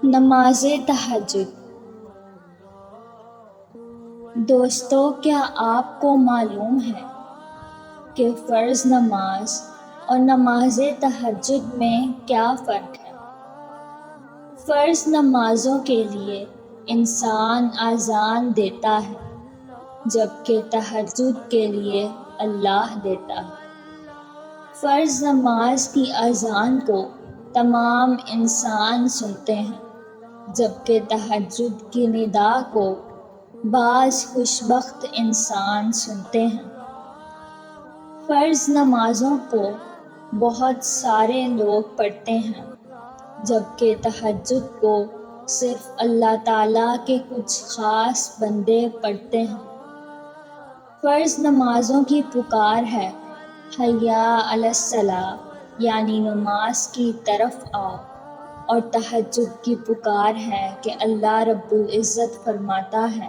نماز تہجد۔ دوستو، کیا آپ کو معلوم ہے کہ فرض نماز اور نماز تہجد میں کیا فرق ہے؟ فرض نمازوں کے لیے انسان اذان دیتا ہے، جبکہ تہجد کے لیے اللہ دیتا ہے۔ فرض نماز کی اذان کو تمام انسان سنتے ہیں، جبکہ تہجد کی ندا کو بعض خوش بخت انسان سنتے ہیں۔ فرض نمازوں کو بہت سارے لوگ پڑھتے ہیں، جبکہ تہجد کو صرف اللہ تعالیٰ کے کچھ خاص بندے پڑھتے ہیں۔ فرض نمازوں کی پکار ہے حی علی الصلاۃ، یعنی نماز کی طرف آؤ، اور تہجد کی پکار ہے کہ اللہ رب العزت فرماتا ہے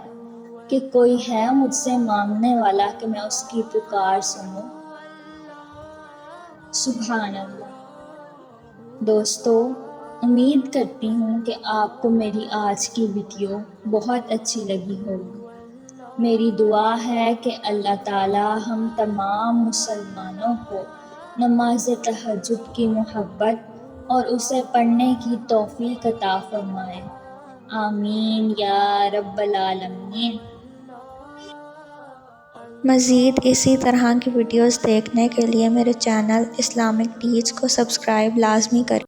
کہ کوئی ہے مجھ سے مانگنے والا کہ میں اس کی پکار سنوں۔ سبحان اللہ۔ دوستو، امید کرتی ہوں کہ آپ کو میری آج کی ویڈیو بہت اچھی لگی ہوگی۔ میری دعا ہے کہ اللہ تعالیٰ ہم تمام مسلمانوں کو نماز تہجد کی محبت اور اسے پڑھنے کی توفیق عطا فرمائے، آمین یا رب العالمین۔ مزید اسی طرح کی ویڈیوز دیکھنے کے لیے میرے چینل اسلامک ٹیچ کو سبسکرائب لازمی کریں۔